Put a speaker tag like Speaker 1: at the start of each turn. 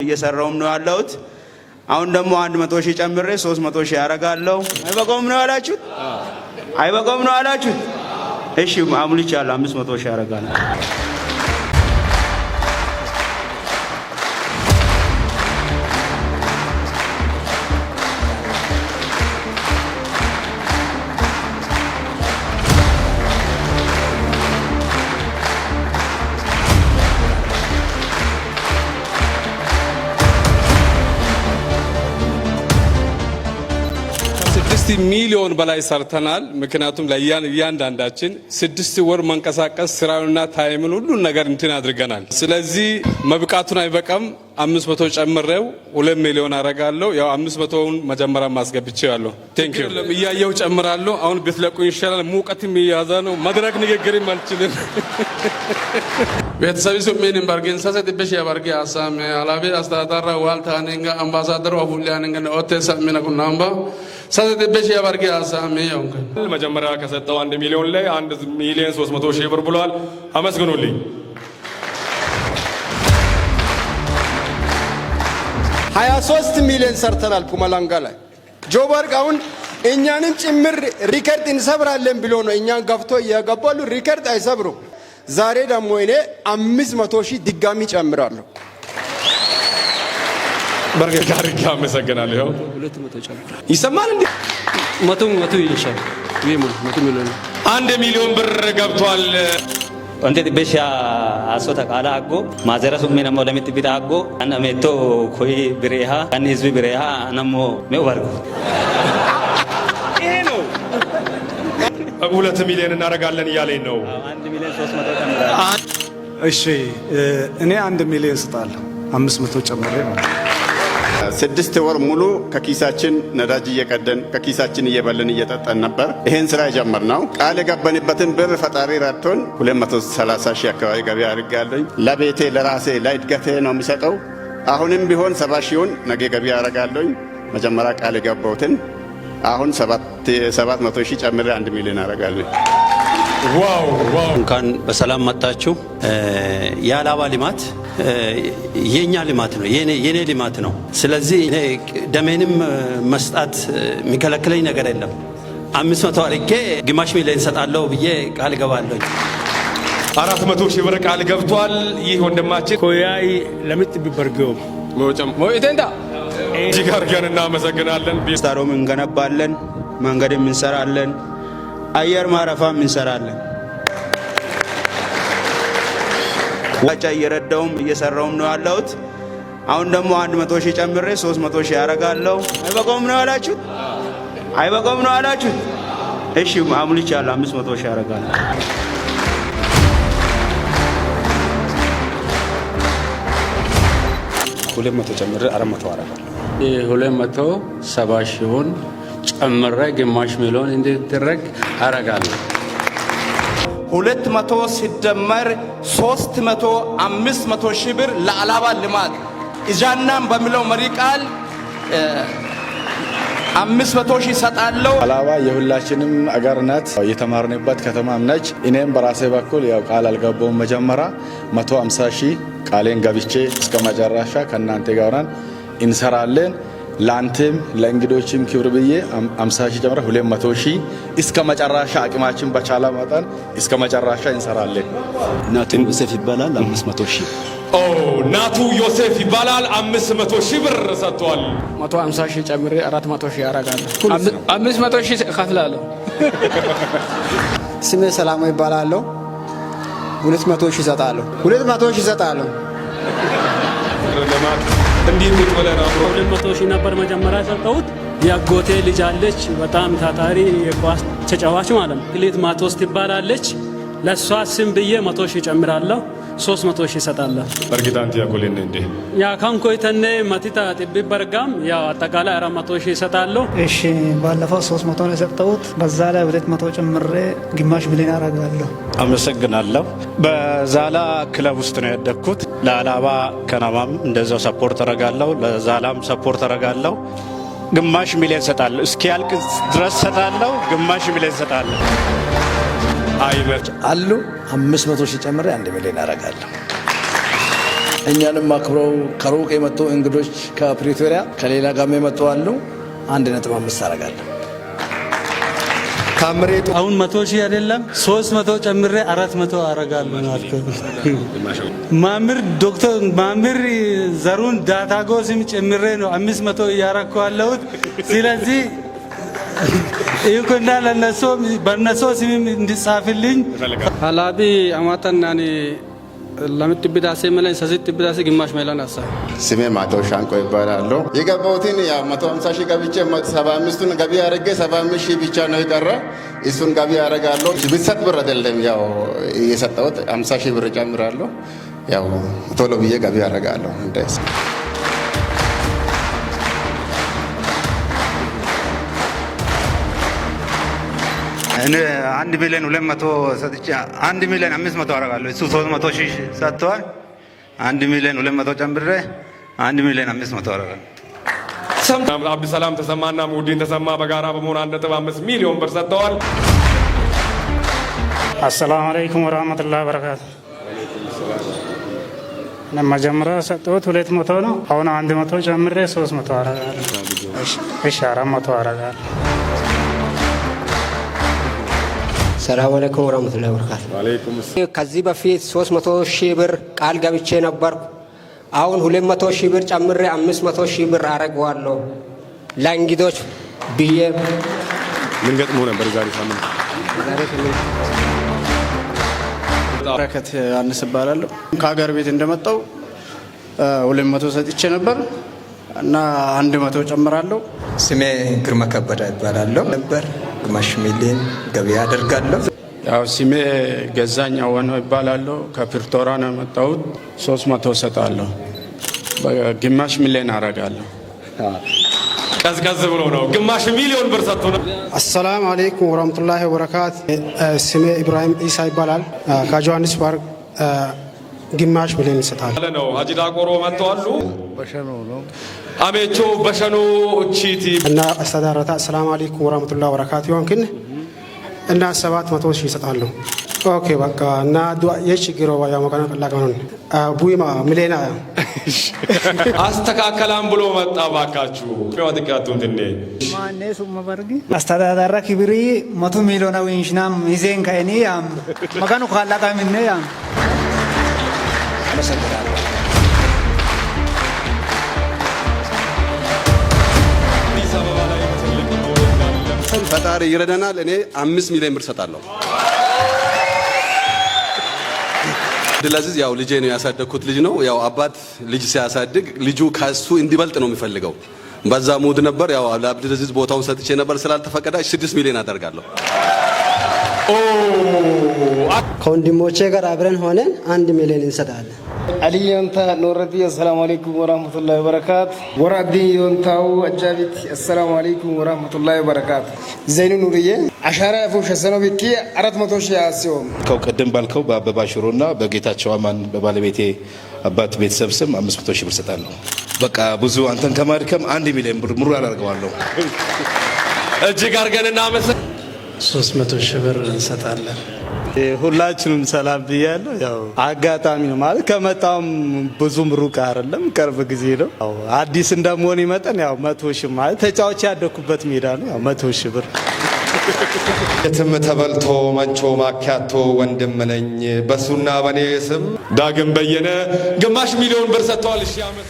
Speaker 1: እየሰራውም ነው ያለሁት። አሁን ደግሞ 100 ሺህ ጨምሬ 300 ሺህ ያረጋለሁ። አይበቃውም ነው ያላችሁት? አይበቃውም ነው ያላችሁት? እሺ አሙልቻለሁ 500 ሺህ ያረጋለሁ።
Speaker 2: ሚሊዮን በላይ ሰርተናል። ምክንያቱም ለእያንዳንዳችን 6 ወር መንቀሳቀስ ስራውና ታይምን ሁሉን ነገር እንትን አድርገናል። ስለዚህ መብቃቱን አይበቃም 500 ጨምሬው 2 ሚሊዮን አረጋለሁ። ያው 500ውን መጀመሪያ ማስገብቼዋለሁ። ቴንክ ዩ እያየው ጨምራለሁ። አሁን ብትለቁኝ ይሻላል። ሙቀትም እያያዘ ነው። መድረክ ንግግርም አልችልም።
Speaker 3: ቤተሰብ ሱሜን ባርጌን ሰሰት በሽ ያባርጌ አሳም አላቤ አስተዳዳራ ዋልታኔንጋ አምባሳደሩ አቡሊያንንጋ ኦቴሳ ሚናኩናምባ ሰሰት በሽ ያባርጌ አሳም ያውንከ
Speaker 2: መጀመሪያ ከሰጠው 1 ሚሊዮን ላይ 1 ሚሊዮን 300 ሺህ ብር ብሏል። አመስግኑልኝ።
Speaker 4: 23 ሚሊዮን ሰርተናል ፑማላንጋ ላይ ጆባርግ አሁን እኛንም ጭምር ሪከርድ እንሰብራለን ብሎ ነው እኛን ገፍቶ እያገባሉ። ሪከርድ አይሰብሩም። ዛሬ ደግሞ እኔ 500 ሺህ ድጋሚ ጨምራለሁ።
Speaker 2: በርገጋ አድርጌ አመሰግናለሁ።
Speaker 3: 200 ጨምራለሁ።
Speaker 2: ይሰማል እንዴ?
Speaker 3: 100 ይልሻል። ይሄ 100 ሚሊዮን
Speaker 2: 1 ሚሊዮን ብር ገብቷል።
Speaker 5: Wanti tibbesha asota kala aggo mazera summe namo lamiti bita aggo an ametto koi bireha kan hizbi bireha namo me wargo
Speaker 2: eno 2 ሚሊዮን እናረጋለን እያለኝ ነው።
Speaker 5: 1 ሚሊዮን 300 ጨምራለሁ።
Speaker 6: እሺ እኔ 1 ሚሊዮን ስጣለሁ 500 ጨምሬ ማለት
Speaker 7: 6 ወር ሙሉ ከኪሳችን ነዳጅ እየቀደን ከኪሳችን እየበለን እየጠጣን ነበር። ይሄን ስራ የጀመርነው ቃል የገባንበትን ብር ፈጣሪ ረድቶን 230 ሺህ አካባቢ ገቢ አድርጌያለሁ። ለቤቴ ለራሴ ለእድገቴ ነው የሚሰጠው። አሁንም ቢሆን 70 ሺውን ነገ ገቢ አደርጋለሁ። መጀመሪያ ቃል የገባሁትን አሁን 700 ሺህ ጨምሬ 1 ሚሊዮን አደርጋለሁ።
Speaker 2: ዋው ዋው!
Speaker 8: እንኳን በሰላም መጣችሁ። የአላባ ልማት የኛ ልማት ነው፣ የኔ ልማት ነው። ስለዚህ እኔ ደሜንም መስጣት የሚከለክለኝ ነገር የለም። 500 አድርጌ ግማሽ ሚሊዮን ሰጣለሁ ብዬ ቃል ገባለሁ።
Speaker 2: 400 ሺህ ብር ቃል ገብቷል። ይህ ወንድማችን
Speaker 6: ኮያይ ለምት ቢበርገው
Speaker 2: ሞይቴንዳ እጅግ አድርገን እናመሰግናለን።
Speaker 1: ስታዲየም እንገነባለን፣ መንገድም እንሰራለን፣ አየር ማረፊያም እንሰራለን። ዋጫ እየረዳውም እየሰራውም ነው ያለሁት። አሁን ደግሞ 100 ሺህ ጨምሬ 300 ሺህ ያረጋለሁ። አይበቃውም ነው ያላችሁት? አይበቃውም ነው ያላችሁት? እሺ አሙልቻለሁ 500 ሺህ ያረጋለሁ።
Speaker 3: 200 ጨምሬ 400 አረጋለሁ። 270 ሺውን ጨምሬ ግማሽ ሚሊዮን እንዲደረግ አረጋለሁ።
Speaker 9: 200 ሲደመር 300 500 ሺህ ብር ለአላባ ልማት እጃናም በሚለው መሪ ቃል 500 ሺህ ሰጣለሁ።
Speaker 10: አላባ የሁላችንም አገር ናት፣ የተማርንበት ከተማም ነች። እኔም በራሴ በኩል ያው ቃል አልገባውም። መጀመሪያ 150 ሺህ ቃሌን ገብቼ እስከ መጨረሻ ከናንተ ጋር እንሰራለን። ላንተም ለእንግዶችም ክብር ብዬ 50 ሺህ ጨምረ 200 ሺህ እስከ መጨረሻ አቅማችን በቻለ መጠን እስከ መጨረሻ እንሰራለን።
Speaker 8: ናቱ ዮሴፍ ይባላል 500 ሺህ
Speaker 2: ናቱ ዮሴፍ ይባላል 500 ሺህ ብር ሰጥቷል።
Speaker 3: 150 ሺህ ጨምሬ 400 ሺህ ያረጋለሁ። 500 ሺህ እከፍላለሁ።
Speaker 4: ስሜ ሰላሙ ይባላለሁ። 200 ሺህ ሰጣለሁ። 200 ሺህ ሰጣለሁ።
Speaker 2: እንዴት ወለና
Speaker 11: 200 ሺህ ነበር መጀመሪያ ሰጠሁት። ያጎቴ ልጅ አለች በጣም ታታሪ የኳስ ተጫዋች ማለት ነው። ክሊት ማቶስ ትባላለች። ለሷ ስም ብዬ 100 ሺህ ጨምራለሁ። 300 ሺህ ሰጣለሁ።
Speaker 2: በርግታንት ያቆልን እንዴ
Speaker 11: ያ ካንኮይተነ ማቲታ ጥብ በርጋም ያ አጠቃላይ 400 ሺህ ሰጣለሁ።
Speaker 12: እሺ ባለፈው 300 ነው የሰጠሁት። በዛ ላይ 200 ጨምሬ ግማሽ ሚሊዮን አረጋለሁ።
Speaker 6: አመሰግናለሁ። በዛላ ክለብ ውስጥ ነው ያደግኩት። ለአላባ ከነማም እንደዛው ሰፖርት አረጋለሁ፣ ለዛላም ሰፖርት አረጋለሁ። ግማሽ ሚሊዮን ሰጣለሁ። እስኪያልቅ ድረስ ሰጣለሁ። ግማሽ ሚሊዮን ሰጣለሁ።
Speaker 2: አይመች
Speaker 6: አሉ 500 ሺህ ጨምሬ 1 ሚሊዮን አረጋለሁ።
Speaker 13: እኛንም አክብረው ከሩቅ የመጡ እንግዶች ከፕሪቶሪያ ከሌላ ጋር የመጡ አሉ። 1.5 አረጋለሁ።
Speaker 14: ካምሬቱ አሁን 100 ሺህ አይደለም 300 ጨምሬ 400 አረጋለሁ ነው አልኩት። ማምር ዶክተር ማምር ዘሩን ዳታጎስም ጨምሬ ነው 500 እያረኩት። ስለዚህ ይኩና ለነሱ በነሱ ስም እንዲጻፍልኝ
Speaker 11: ሀላቢ አማተናኒ ለምት ቢዳሴ መለኝ ሰዚት ቢዳሴ ግማሽ መላን አሳ
Speaker 7: ስሜ ማቶ ሻንቆ ይባላል። የገባሁትን ያ 150 ሺህ ገብቼ 75ቱን ገቢ አረገ 75 ሺህ ብቻ ነው የቀረ። እሱን ገቢ አረጋለሁ። ብሰጥ ብር አይደለም ያው የሰጠሁት 50 ሺህ ብር ጨምራለሁ። ያው ቶሎ ብዬ ገቢ አረጋለሁ። እንደስ
Speaker 15: እኔ 1 ሚሊዮን 200 ሰጥቼ 1 ሚሊዮን 500 አረጋለሁ። እሱ 300 ሺህ ሰጥቷል። 1 ሚሊዮን 200 ጨምሬ 1 ሚሊዮን 500 አረጋለሁ።
Speaker 2: አብዱሰላም ተሰማና ሙዲን ተሰማ በጋራ በመሆን 1.5 ሚሊዮን ብር ሰጥተዋል።
Speaker 11: አሰላሙ አለይኩም ወራህመቱላሂ ወበረካቱ። መጀመሪያ ሰጠሁት 200 ነው። አሁን 100 ጨምሬ 300 አረጋለሁ። እሺ 400 አረጋለሁ።
Speaker 16: ሰላም አለይኩም ወራህመቱላሂ ወበረካቱ። ከዚህ በፊት 300 ሺህ ብር ቃል ገብቼ ነበርኩ። አሁን 200 ሺህ ብር ጨምሬ 500 ሺህ ብር አረጋለሁ ለእንግዶች ብዬ።
Speaker 17: ምን ገጥሞ ነበር ዛሬ ሳምንት?
Speaker 6: በረከት አንስ እባላለሁ። ከሀገር ቤት እንደመጣው 200 ሰጥቼ ነበር እና 100 ጨምራለሁ።
Speaker 18: ስሜ ግርማ ከበደ ይባላለሁ። ነበር ግማሽ ሚሊዮን ገቢ አደርጋለሁ።
Speaker 6: ያው ስሜ ገዛኝ አወነው ይባላለሁ። ከፕሪቶሪያ ነው የመጣሁት። 300 ሰጣለሁ። ግማሽ ሚሊዮን አረጋለሁ።
Speaker 2: ቀዝቀዝ ብሎ ነው ግማሽ ሚሊዮን ብር ሰጥቶ ነው።
Speaker 19: አሰላሙ አለይኩም ወራህመቱላሂ ወበረካቱ። ስሜ ኢብራሂም ኢሳ ይባላል። ከጆሃንስበርግ ግማሽ ሚሊዮን ይሰጣል
Speaker 2: ነው። ሀጂ ዳቆሮ መጥተዋል። በሸኖ ነው አሜቾ በሸኖ ቺቲ
Speaker 19: እና አስተዳረታ ሰላም አለይኩም ወራህመቱላሂ ወበረካቱ ይሆንክን እና 700 ሺህ ይሰጣሉ። ኦኬ በቃ እና ዱአ የችግሮ ያው መካና ቀላቀኑን ቡይማ ሚሊዮና
Speaker 2: አስተካከላም ብሎ መጣ። ባካችሁ ነው አጥቃቱን እንዴ
Speaker 12: ማነሱ መበርጊ አስተዳደራ ክብሪ 100 ሚሊዮን ዊንሽናም ይዜን ከእኔ ያም መካኑ ካላቃ ምን ያም
Speaker 17: ፈጣሪ ይረዳናል። እኔ 5 ሚሊዮን ብር ሰጣለሁ። ድላዚዝ ያው ልጄ ነው ያሳደግኩት ልጅ ነው። ያው አባት ልጅ ሲያሳድግ ልጁ ከሱ እንዲበልጥ ነው የሚፈልገው። በዛ ሙድ ነበር። ያው ለአብዱልአዚዝ ቦታውን ሰጥቼ ነበር። ስላልተፈቀደ 6 ሚሊዮን አደርጋለሁ።
Speaker 16: ከወንድሞቼ ጋር አብረን ሆነን 1 ሚሊዮን እንሰጣለን።
Speaker 20: علي يونتا نورتي السلام عليكم ورحمة الله وبركاته. وردي يونتاو أجابت السلام عليكم ورحمة الله وبركاته. زين نورية عشرة فوش السنة بكي أردت متوشي أسيوم.
Speaker 21: كو قدم بالكو بباشرونا بقيتا شوامان ببالبيتي أبات بيت سبسم 500 ሺህ ብር ሰጣለሁ። በቃ ብዙ አንተን ከማድከም 1 ሚሊዮን ብር ሙሉ አላርገዋለሁ።
Speaker 2: እጅግ አድርገን እናመሰግናለን።
Speaker 11: 300 ሺህ ብር እንሰጣለን።
Speaker 22: ሁላችንም ሰላም ብያለሁ። ያው አጋጣሚ ነው ማለት ከመጣም ብዙም ሩቅ አይደለም፣ ቅርብ ጊዜ ነው። ያው አዲስ እንደመሆን ይመጣን ያው 100 ሺህ ማለት ተጫዋች ያደኩበት ሜዳ ነው። ያው 100 ሺህ ብር
Speaker 23: የትም ተበልቶ መንቾ ማኪያቶ ወንድም ነኝ በሱና በኔ ስም
Speaker 2: ዳግም በየነ ግማሽ ሚሊዮን ብር ሰጥቷል። እሺ አመት